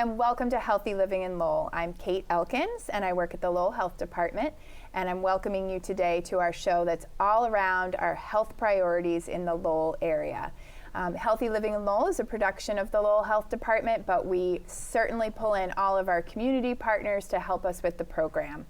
and welcome to Healthy Living in Lowell. I'm Kate Elkins, and I work at the Lowell Health Department, and I'm welcoming you today to our show that's all around our health priorities in the Lowell area. Healthy Living in Lowell is a production of the Lowell Health Department, but we certainly pull in all of our community partners to help us with the program.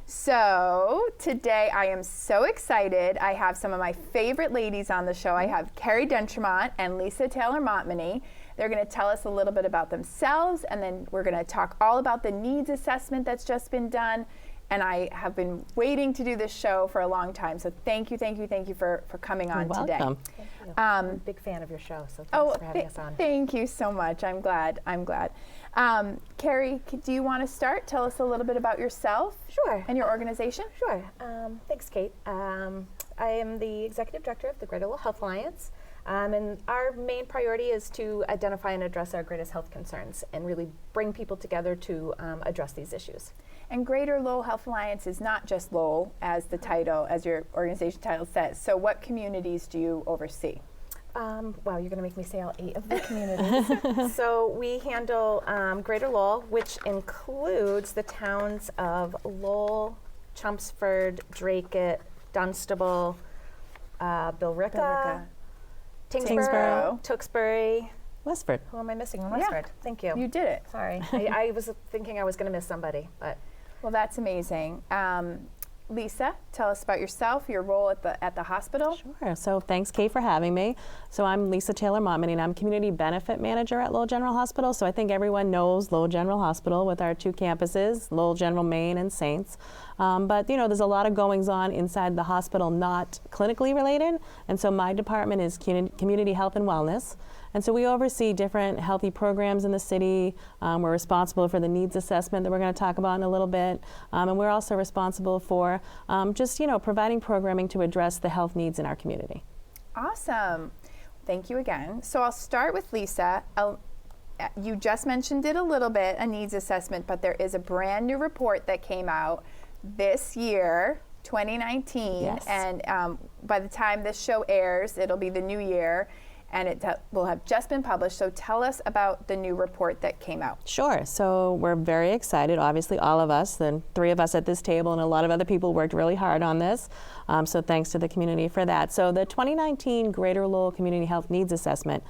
So today I am so excited. I have some of my favorite ladies on the show. I have Kerrie D'Entremont and Lisa Taylor-Montminy. They're going to tell us a little bit about themselves, and then we're going to talk all about the needs assessment that's just been done. And I have been waiting to do this show for a long time. So thank you for coming on today. Welcome. Thank you. I'm a big fan of your show, so thanks for having us on. Thank you so much. I'm glad. Kerrie, do you want to start? Tell us a little bit about yourself. Sure. And your organization. Sure. Thanks, Kate. I am the Executive Director of the Greater Lowell Health Alliance. And our main priority is to identify and address our greatest health concerns and really bring people together to address these issues. And Greater Lowell Health Alliance is not just Lowell, as the title, as your organization title says. So what communities do you oversee? Wow, you're going to make me say all 8 of the communities. So we handle Greater Lowell, which includes the towns of Lowell, Chelmsford, Dracut, Dunstable, Billerica, Tingsboro, Tewksbury. Westford. Who am I missing? Westford. Thank you. You did it. Sorry. I was thinking I was going to miss somebody, but. Well, that's amazing. Lisa, tell us about yourself, your role at the hospital. Sure. So thanks, Kate, for having me. So I'm Lisa Taylor-Montminy, and I'm Community Benefit Manager at Lowell General Hospital. So I think everyone knows Lowell General Hospital with our 2 campuses, Lowell General Main and Saints. But there's a lot of goings on inside the hospital not clinically related. And so my department is Community Health and Wellness. And so we oversee different healthy programs in the city. We're responsible for the needs assessment that we're going to talk about in a little bit. And we're also responsible for providing programming to address the health needs in our community. Awesome. Thank you again. So I'll start with Lisa. You just mentioned it a little bit, a needs assessment, but there is a brand new report that came out this year, 2019. Yes. And by the time this show airs, it'll be the new year. And it will have just been published. So tell us about the new report that came out. Sure. So we're very excited. Obviously, all of us, the 3 of us at this table, and a lot of other people worked really hard on this. So thanks to the community for that. So the 2019 Greater Lowell Community Health Needs Assessment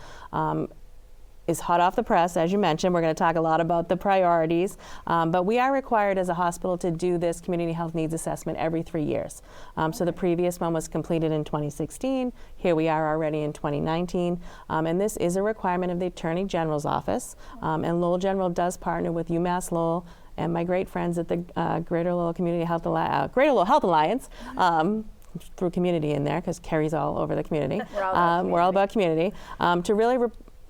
is hot off the press, as you mentioned. We're going to talk a lot about the priorities, but we are required as a hospital to do this community health needs assessment every 3 years. So the previous one was completed in 2016. Here we are already in 2019, and this is a requirement of the Attorney General's office. And Lowell General does partner with UMass Lowell and my great friends at the Greater Lowell Greater Lowell Health Alliance. Through community in there, because Kerrie's all over the community. We're all about community. To really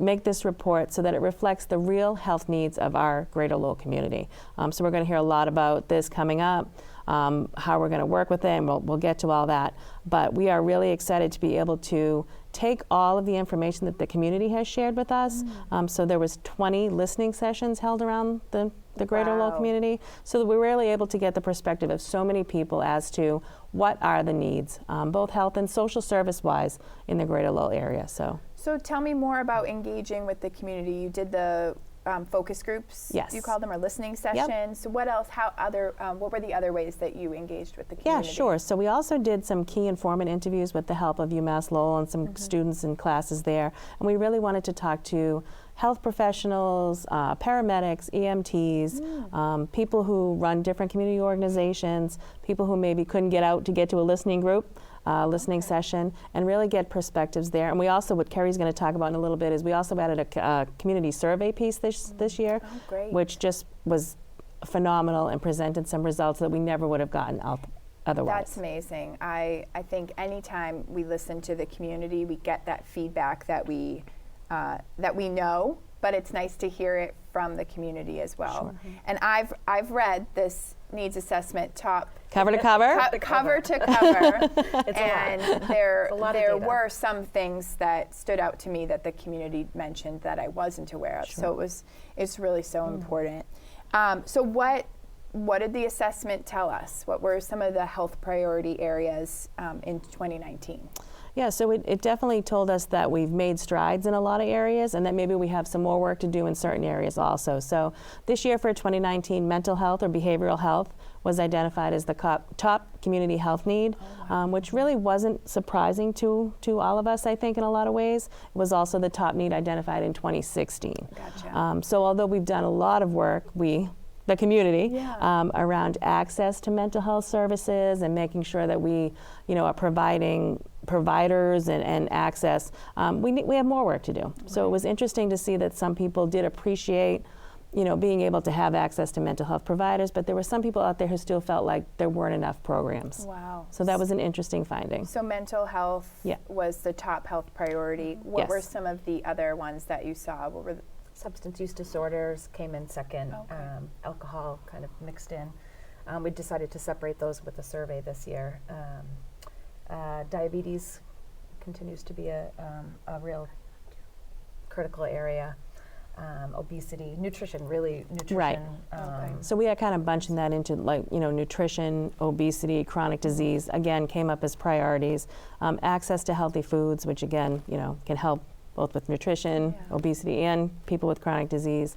make this report so that it reflects the real health needs of our Greater Lowell community. So we're going to hear a lot about this coming up, how we're going to work with it, and we'll get to all that. But we are really excited to be able to take all of the information that the community has shared with us. So there was 20 listening sessions held around the Greater Lowell community, so that we were really able to get the perspective of so many people as to what are the needs, both health and social service-wise, in the Greater Lowell area. So tell me more about engaging with the community. You did the focus groups, yes. You call them, or listening sessions. Yep. So what else, what were the other ways that you engaged with the community? Yeah, sure. So we also did some key informant interviews with the help of UMass Lowell and some students in classes there. And we really wanted to talk to health professionals, paramedics, EMTs, people who run different community organizations, people who maybe couldn't get out to get to a listening group. Listening session, and really get perspectives there. And we also, what Kerrie's going to talk about in a little bit, is we also added a community survey piece this year, which just was phenomenal and presented some results that we never would have gotten otherwise. That's amazing. I think anytime we listen to the community, we get that feedback that we know, but it's nice to hear it from the community as well. Sure. And I've read this needs assessment cover to cover, cover to cover, and there were some things that stood out to me that the community mentioned that I wasn't aware of. Sure. So it's really so important. So what did the assessment tell us? What were some of the health priority areas in 2019? Yeah, so it definitely told us that we've made strides in a lot of areas and that maybe we have some more work to do in certain areas also. So this year for 2019, mental health or behavioral health was identified as the top community health need, which really wasn't surprising to all of us, I think, in a lot of ways. It was also the top need identified in 2016. Gotcha. So although we've done a lot of work, the community, around access to mental health services and making sure that we, are providing providers and access, we have more work to do. Right. So it was interesting to see that some people did appreciate, being able to have access to mental health providers, but there were some people out there who still felt like there weren't enough programs. Wow. So that was an interesting finding. So mental health was the top health priority. What were some of the other ones that you saw? What were Substance use disorders came in second, alcohol kind of mixed in. We decided to separate those with the survey this year. Diabetes continues to be a real critical area. Obesity, nutrition. Right. So we are kind of bunching that into nutrition, obesity, chronic disease, again, came up as priorities. Access to healthy foods, which again, can help both with nutrition, obesity, and people with chronic disease.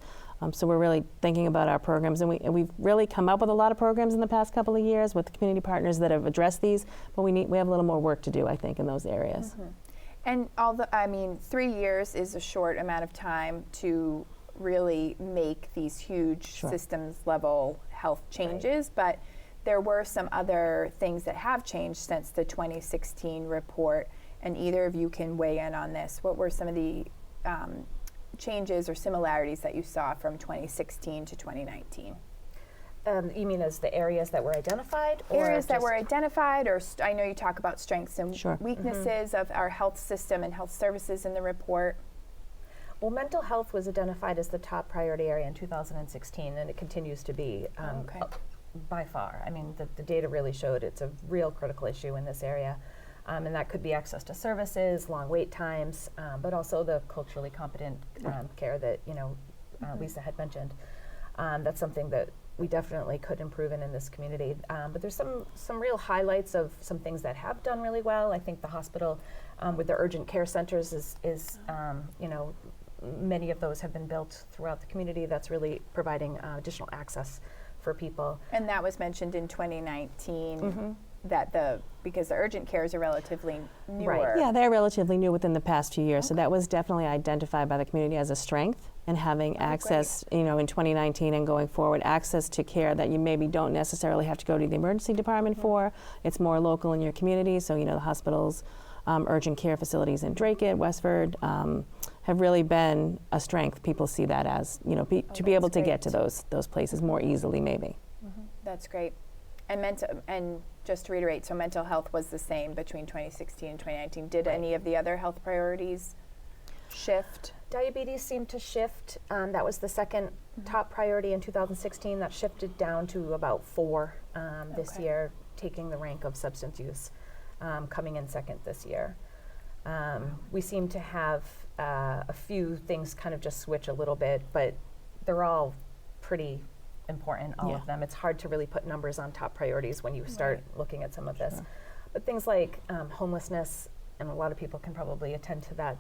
So we're really thinking about our programs, and we've really come up with a lot of programs in the past couple of years with community partners that have addressed these, but we have a little more work to do, I think, in those areas. And 3 years is a short amount of time to really make these huge systems level health changes, but there were some other things that have changed since the 2016 report. And either of you can weigh in on this. What were some of the changes or similarities that you saw from 2016 to 2019? You mean as the areas that were identified? Areas that were identified, or I know you talk about strengths and Sure. weaknesses of our health system and health services in the report. Well, mental health was identified as the top priority area in 2016, and it continues to be by far. I mean, the data really showed it's a real critical issue in this area. And that could be access to services, long wait times, but also the culturally competent care that Lisa had mentioned. That's something that we definitely could improve in this community. But there's some real highlights of some things that have done really well. I think the hospital with the urgent care centers is many of those have been built throughout the community. That's really providing additional access for people. And that was mentioned in 2019. Because the urgent cares are relatively newer. Right. Yeah, they're relatively new within the past few years, so that was definitely identified by the community as a strength, and having access, in 2019 and going forward, access to care that you maybe don't necessarily have to go to the emergency department for. It's more local in your community, so the hospitals, urgent care facilities in Dracut, Westford, have really been a strength. People see that as, to be able to get to those places more easily, maybe. That's great. And just to reiterate, so mental health was the same between 2016 and 2019. Did any of the other health priorities shift? Diabetes seemed to shift. That was the second top priority in 2016. That shifted down to about 4 this year, taking the rank of substance use, coming in second this year. We seem to have a few things kind of just switch a little bit, but they're all pretty important, all of them. It's hard to really put numbers on top priorities when you start looking at some of this. But things like homelessness, and a lot of people can probably attend to that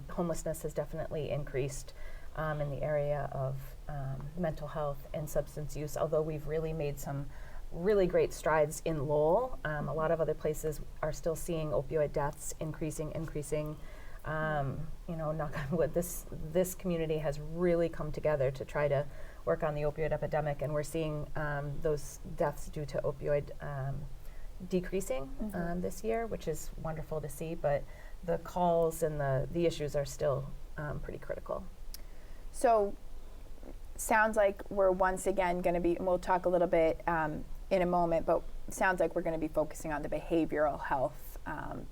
homelessness has definitely increased in the area of mental health and substance use, although we've really made some really great strides in Lowell. A lot of other places are still seeing opioid deaths increasing. Knock on wood, this community has really come together to try to work on the opioid epidemic, and we're seeing those deaths due to opioid decreasing this year, which is wonderful to see, but the calls and the issues are still pretty critical. So sounds like we're once again going to be, and we'll talk a little bit in a moment, but sounds like we're going to be focusing on the behavioral health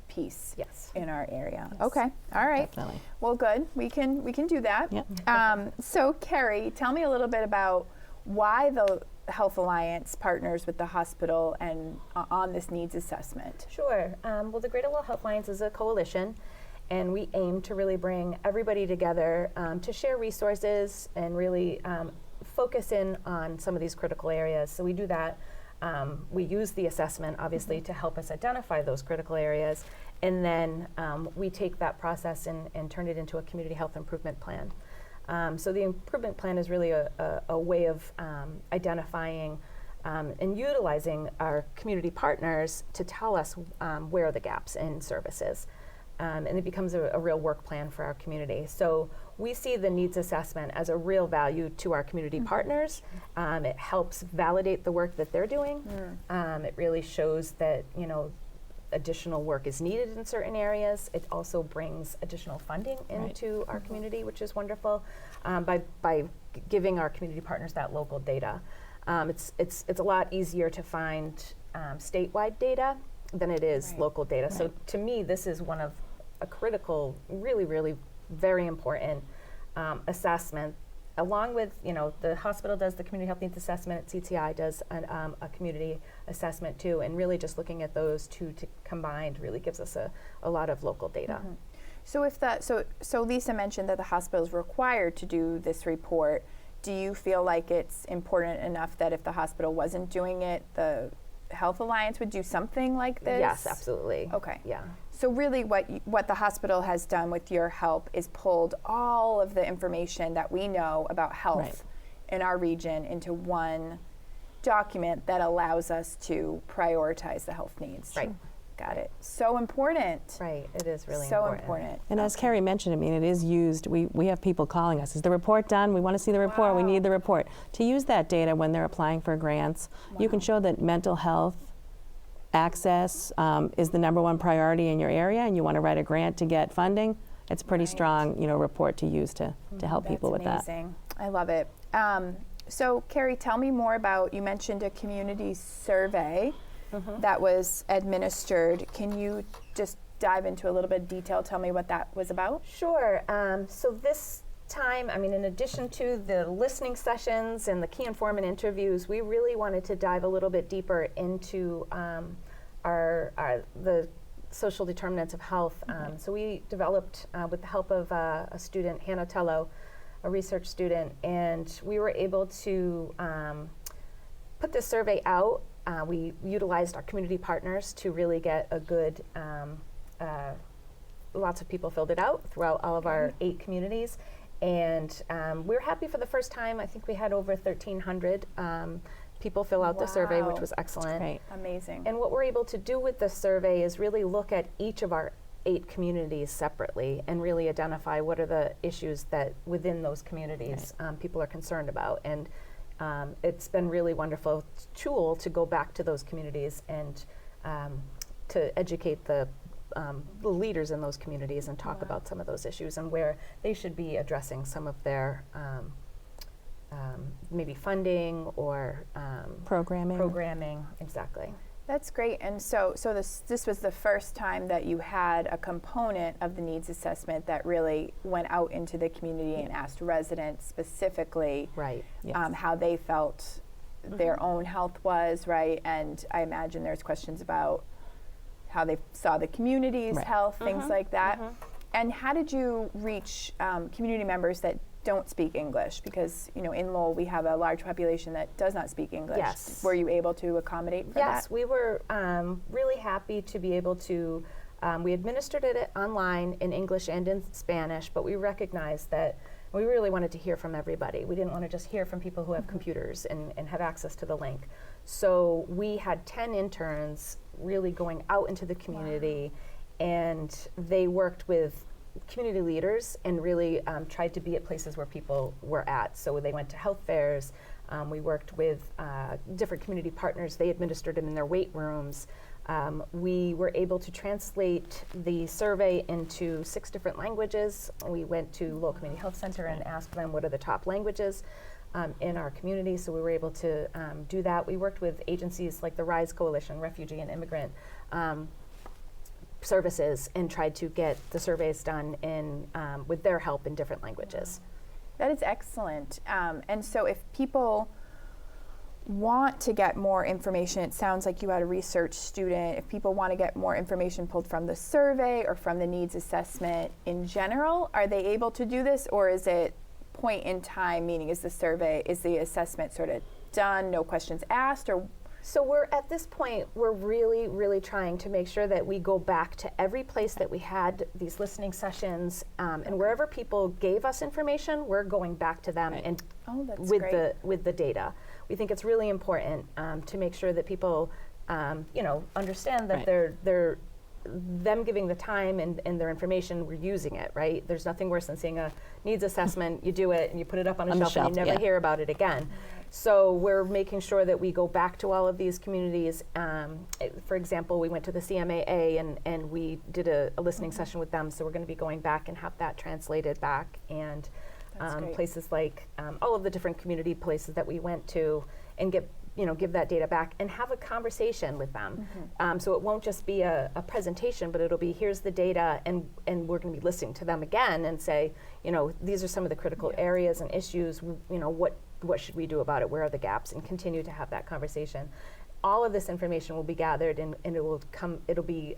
piece in our area. Yes. Okay, all right. Definitely. Well, good. We can do that. Yep. So, Kerrie, tell me a little bit about why the Health Alliance partners with the hospital and on this needs assessment. Sure. Well, the Greater Lowell Health Alliance is a coalition, and we aim to really bring everybody together to share resources and really focus in on some of these critical areas. So we do that. We use the assessment, obviously, to help us identify those critical areas, And then we take that process and turn it into a community health improvement plan. So the improvement plan is really a way of identifying and utilizing our community partners to tell us where are the gaps in services. And it becomes a real work plan for our community. So we see the needs assessment as a real value to our community partners. It helps validate the work that they're doing. It really shows that, you know, additional work is needed in certain areas. It also brings additional funding into our community, which is wonderful, by giving our community partners that local data. It's a lot easier to find statewide data than it is local data. So to me, this is one of a critical, really, really very important assessment. Along with, you know, the hospital does the community health needs assessment, CTI does a community assessment too, and really just looking at those two combined really gives us a lot of local data. So if so Lisa mentioned that the hospital is required to do this report. Do you feel like it's important enough that if the hospital wasn't doing it, the Health Alliance would do something like this? Yes, absolutely. Okay. Yeah. So really what the hospital has done with your help is pulled all of the information that we know about health in our region into one document that allows us to prioritize the health needs. Right. Got it. So important. Right, it is really so important. And as Kerrie mentioned, I mean, it is used, we have people calling us, is the report done? We want to see the report, we need the report. To use that data when they're applying for grants, you can show that mental health access is the #1 priority in your area and you want to write a grant to get funding. It's a pretty strong, you know, report to use to help people with that. That's amazing. I love it. So Kerrie, tell me more about, you mentioned a community survey that was administered. Can you just dive into a little bit of detail, tell me what that was about? Sure. So this time, I mean, in addition to the listening sessions and the key informant interviews, we really wanted to dive a little bit deeper into the social determinants of health. So we developed, with the help of a student, Hannah Tello, a research student, and we were able to put this survey out. We utilized our community partners to really get a good, lots of people filled it out throughout all of our 8 communities. And we were happy for the first time. I think we had over 1,300 people fill out the survey, which was excellent. Great. Amazing. And what we're able to do with the survey is really look at each of our 8 communities separately and really identify what are the issues that within those communities people are concerned about. And it's been really wonderful tool to go back to those communities and to educate the leaders in those communities and talk about some of those issues and where they should be addressing some of their maybe funding or programming, exactly. That's great. And so this was the first time that you had a component of the needs assessment that really went out into the community and asked residents specifically how they felt their own health was, right? And I imagine there's questions about how they saw the community's health, things like that. And how did you reach community members that don't speak English? Because, you know, in Lowell we have a large population that does not speak English. Yes. Were you able to accommodate for that? Yes, we were really happy to be able to, we administered it online in English and in Spanish, but we recognized that we really wanted to hear from everybody. We didn't want to just hear from people who have computers and have access to the link. So we had 10 interns really going out into the community, and they worked with community leaders and really tried to be at places where people were at. So they went to health fairs. We worked with different community partners. They administered them in their weight rooms. We were able to translate the survey into 6 different languages. We went to Lowell Community Health Center and asked them what are the top languages in our community, so we were able to do that. We worked with agencies like the RISE Coalition, Refugee and Immigrant Services, and tried to get the surveys done in with their help in different languages. That is excellent. And so if people want to get more information, it sounds like you had a research student, if people want to get more information pulled from the survey or from the needs assessment in general, are they able to do this, or is it point in time, meaning is the assessment sort of done, no questions asked, or So we're at this point, we're really, really trying to make sure that we go back to every place that we had these listening sessions, and wherever people gave us information, we're going back to them and with the data. We think it's really important to make sure that people, understand that they're them giving the time and their information, we're using it, right? There's nothing worse than seeing a needs assessment, you do it and you put it up on a shelf and you never hear about it again. So we're making sure that we go back to all of these communities. For example, we went to the CMAA and we did a listening session with them, so we're going to be going back and have that translated back, and places like all of the different community places that we went to, and give that data back and have a conversation with them. So it won't just be a presentation, but it'll be, here's the data, and we're going to be listening to them again and say, these are some of the critical areas and issues, what should we do about it, where are the gaps, and continue to have that conversation. All of this information will be gathered and it'll be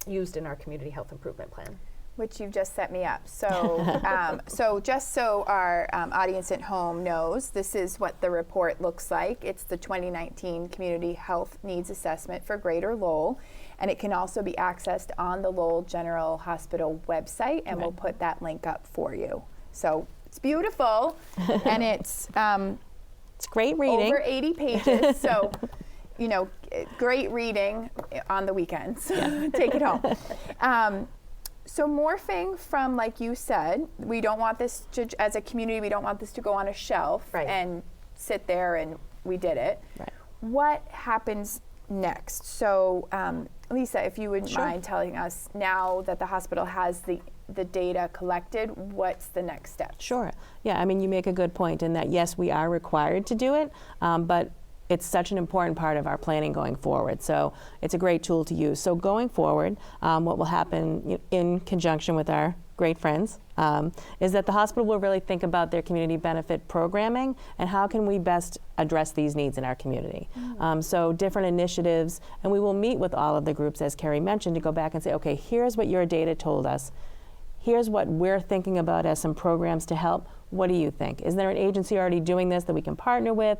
used in our community health improvement plan. Which you've just set me up. So, so just so our audience at home knows, this is what the report looks like. It's the 2019 Community Health Needs Assessment for Greater Lowell, and it can also be accessed on the Lowell General Hospital website, and we'll put that link up for you. So it's beautiful, and it's great reading. Over 80 pages. So, great reading on the weekends. Take it home. So morphing from, like you said, we don't want this to, as a community, we don't want this to go on a shelf and sit there and we did it. What happens next? So Lisa, if you wouldn't mind telling us, now that the hospital has the data collected, what's the next step? Sure. Yeah, I mean, you make a good point in that, yes, we are required to do it, but it's such an important part of our planning going forward. So it's a great tool to use. So going forward, what will happen in conjunction with our great friends is that the hospital will really think about their community benefit programming and how can we best address these needs in our community. So different initiatives, and we will meet with all of the groups, as Kerrie mentioned, to go back and say, okay, here's what your data told us. Here's what we're thinking about as some programs to help. What do you think? Is there an agency already doing this that we can partner with?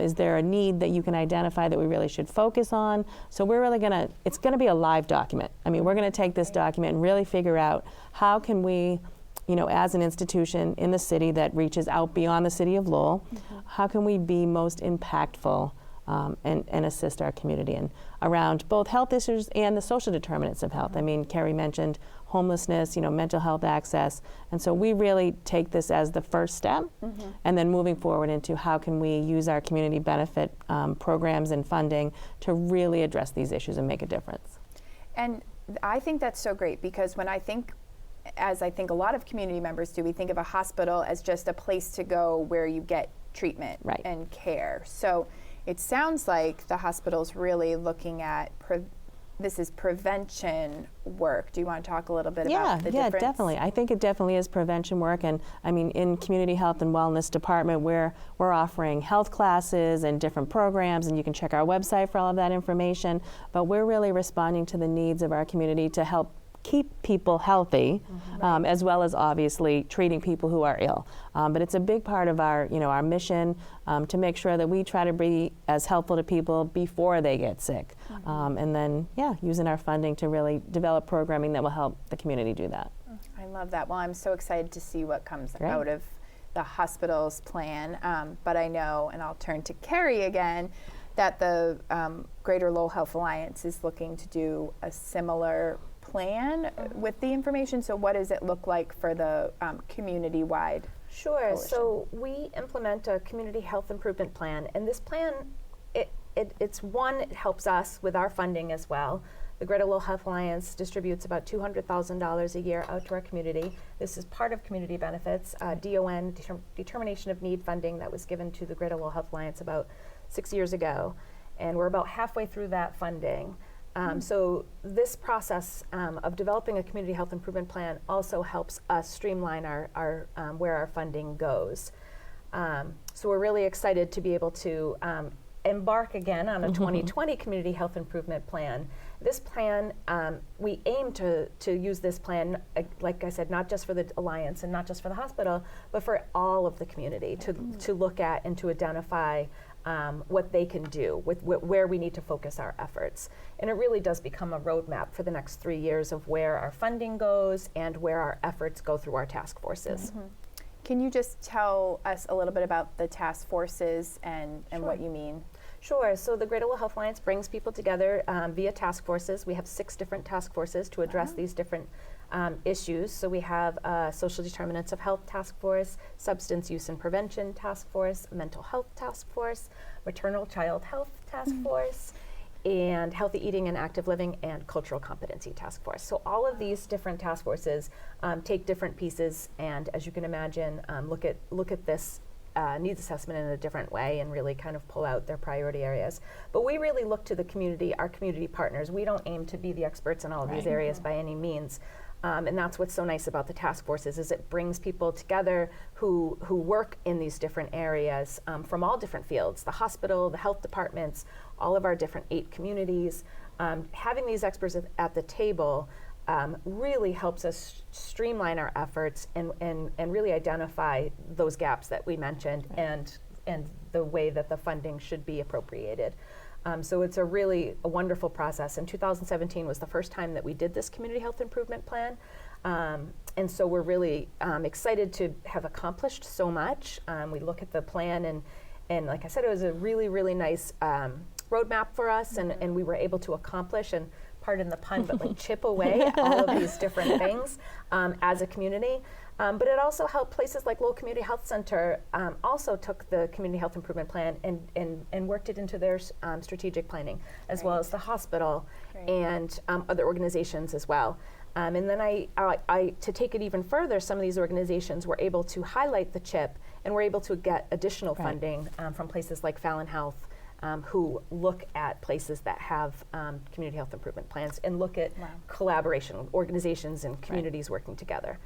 Is there a need that you can identify that we really should focus on? So we're really it's gonna be a live document. I mean, we're gonna take this document and really figure out how can we, as an institution in the city that reaches out beyond the city of Lowell, how can we be most impactful and assist our community and around both health issues and the social determinants of health. I mean, Kerrie mentioned homelessness, mental health access, and so we really take this as the first step, and then moving forward into how can we use our community benefit programs and funding to really address these issues and make a difference. And I think that's so great, because when I think, as I think a lot of community members do, we think of a hospital as just a place to go where you get treatment and care. So it sounds like the hospital's really looking at this is prevention work. Do you want to talk a little bit about the difference? Yeah, definitely. I think it definitely is prevention work, and I mean, in community health and wellness department, we're offering health classes and different programs, and you can check our website for all of that information. But we're really responding to the needs of our community to help keep people healthy, as well as obviously treating people who are ill. But it's a big part of our, our mission to make sure that we try to be as helpful to people before they get sick. And then, using our funding to really develop programming that will help the community do that. I love that. Well, I'm so excited to see what comes out of the hospital's plan. But I know, and I'll turn to Kerrie again, that the Greater Lowell Health Alliance is looking to do a similar plan with the information. So what does it look like for the community-wide coalition? So we implement a community health improvement plan, and this plan, it helps us with our funding as well. The Greater Lowell Health Alliance distributes about $200,000 a year out to our community. This is part of community benefits, DON, Determination of Need funding, that was given to the Greater Lowell Health Alliance about 6 years ago, and we're about halfway through that funding. So this process of developing a community health improvement plan also helps us streamline our where our funding goes. So we're really excited to be able to embark again on a 2020 community health improvement plan. This plan, we aim to use this plan, like I said, not just for the Alliance and not just for the hospital, but for all of the community to look at and to identify what they can do, with where we need to focus our efforts. And it really does become a roadmap for the next 3 years of where our funding goes and where our efforts go through our task forces. Mm-hmm. Can you just tell us a little bit about the task forces and what you mean? Sure. So the Greater Lowell Health Alliance brings people together via task forces. We have 6 different task forces to address these different issues. So we have Social Determinants of Health Task Force, Substance Use and Prevention Task Force, Mental Health Task Force, Maternal Child Health Task Force, and Healthy Eating and Active Living and Cultural Competency Task Force. So all of these different task forces take different pieces, and as you can imagine, look at this needs assessment in a different way and really kind of pull out their priority areas. But we really look to the community, our community partners. We don't aim to be the experts in all of these areas by any means. And that's what's so nice about the task forces, is it brings people together who work in these different areas from all different fields, the hospital, the health departments, all of our different 8 communities. Having these experts at the table really helps us streamline our efforts and really identify those gaps that we mentioned and the way that the funding should be appropriated. So it's a wonderful process. And 2017 was the first time that we did this community health improvement plan. And so we're really excited to have accomplished so much. We look at the plan and like I said, it was a really nice roadmap for us, and we were able to accomplish, and pardon the pun, but like chip away at all of these different things as a community. But it also helped places like Lowell Community Health Center also took the Community Health Improvement Plan and worked it into their strategic planning, as well as the hospital and other organizations as well. And then I, to take it even further, some of these organizations were able to highlight the CHIP and were able to get additional funding from places like Fallon Health, who look at places that have community health improvement plans and look at collaboration, organizations and communities working together.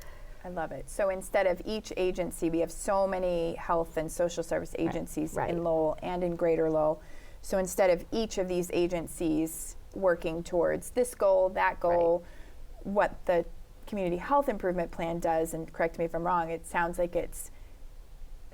I love it. So instead of each agency, we have so many health and social service agencies in Lowell and in Greater Lowell. So instead of each of these agencies working towards this goal, that goal, what the Community Health Improvement Plan does, and correct me if I'm wrong, it sounds like it's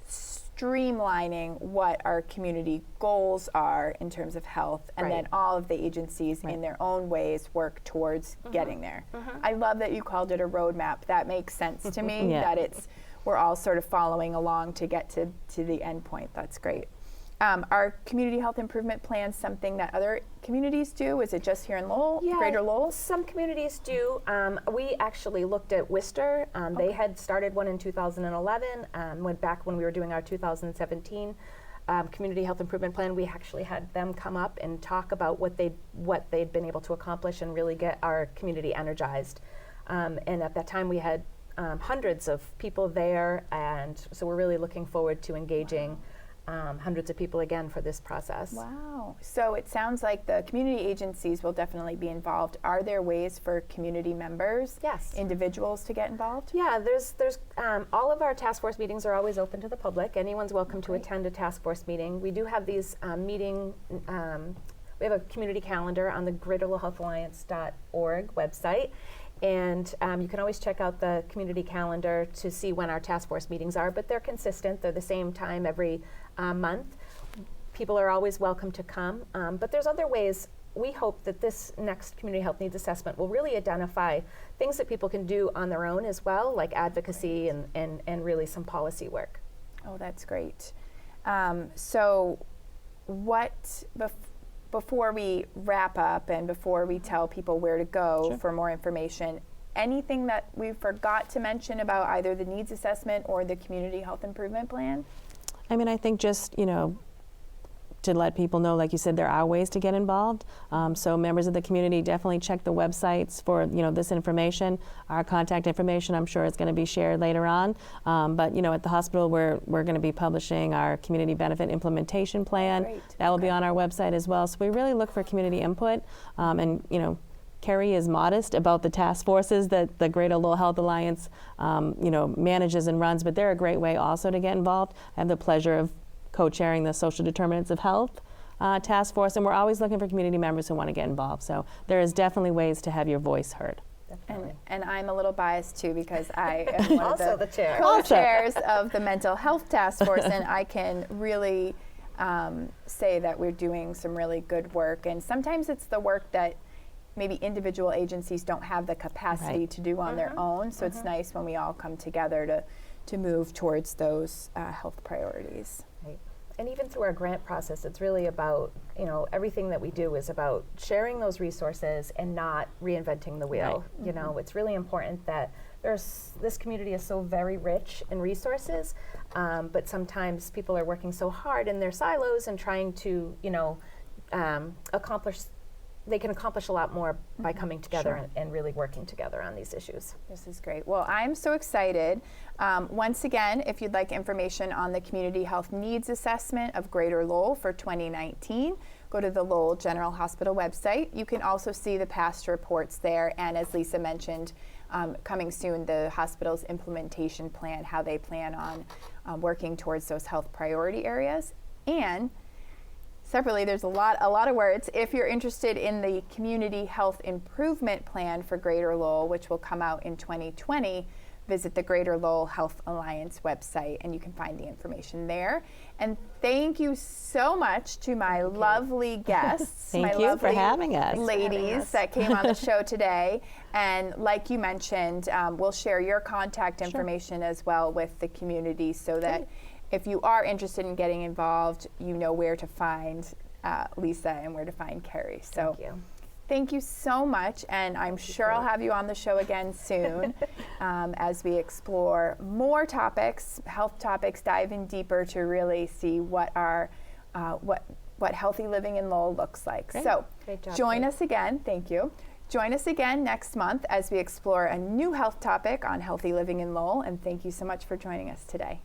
streamlining what our community goals are in terms of health, and then all of the agencies in their own ways work towards getting there. I love that you called it a roadmap. That makes sense to me, that we're all sort of following along to get to the end point. That's great. Are community health improvement plans something that other communities do? Is it just here in Lowell, Greater Lowell? Some communities do. We actually looked at Worcester. They had started one in 2011. Went back when we were doing our 2017 community health improvement plan. We actually had them come up and talk about what they'd been able to accomplish and really get our community energized. And at that time, we had hundreds of people there, and so we're really looking forward to engaging hundreds of people again for this process. Wow. So it sounds like the community agencies will definitely be involved. Are there ways for community members, individuals, to get involved? Yeah, there's all of our task force meetings are always open to the public. Anyone's welcome to attend a task force meeting. We do have these we have a community calendar on the GreaterLowellHealthAlliance.org website. And you can always check out the community calendar to see when our task force meetings are, but they're consistent. They're the same time every month. People are always welcome to come, but there's other ways. We hope that this next community health needs assessment will really identify things that people can do on their own as well, like advocacy and really some policy work. Oh, that's great. So what, before we wrap up and before we tell people where to go for more information, anything that we forgot to mention about either the needs assessment or the community health improvement plan? I mean, I think just, to let people know, like you said, there are ways to get involved. So members of the community, definitely check the websites for, this information. Our contact information, I'm sure, is going to be shared later on. But, at the hospital, we're going to be publishing our community benefit implementation plan. Great. That will be on our website as well. So we really look for community input. And, Kerrie is modest about the task forces that the Greater Lowell Health Alliance, manages and runs, but they're a great way also to get involved. I have the pleasure of co-chairing the Social Determinants of Health task force, and we're always looking for community members who want to get involved. So there is definitely ways to have your voice heard. And I'm a little biased too, because I am one also of the chair. co-chairs of the mental health task force, and I can really say that we're doing some really good work. And sometimes it's the work that maybe individual agencies don't have the capacity to do on their own. So it's nice when we all come together to move towards those health priorities. Right. And even through our grant process, it's really about, everything that we do is about sharing those resources and not reinventing the wheel. Right. It's really important that this community is so very rich in resources, but sometimes people are working so hard in their silos and trying to, they can accomplish a lot more by coming together and really working together on these issues. This is great. Well, I'm so excited. Once again, if you'd like information on the Community Health Needs Assessment of Greater Lowell for 2019, go to the Lowell General Hospital website. You can also see the past reports there, and as Lisa mentioned, coming soon, the hospital's implementation plan, how they plan on working towards those health priority areas. And separately, there's a lot of words. If you're interested in the Community Health Improvement Plan for Greater Lowell, which will come out in 2020, visit the Greater Lowell Health Alliance website and you can find the information there. And thank you so much to my lovely guests. Thank you for having us. Ladies that came on the show today. And like you mentioned, we'll share your contact information as well with the community so that if you are interested in getting involved, you know where to find Lisa and where to find Kerrie. So thank you so much, and I'm sure I'll have you on the show again soon as we explore more topics, health topics, dive in deeper to really see what healthy living in Lowell looks like. Great. So Great job, join Kate. us again. Thank you. Join us again next month as we explore a new health topic on healthy living in Lowell, and thank you so much for joining us today.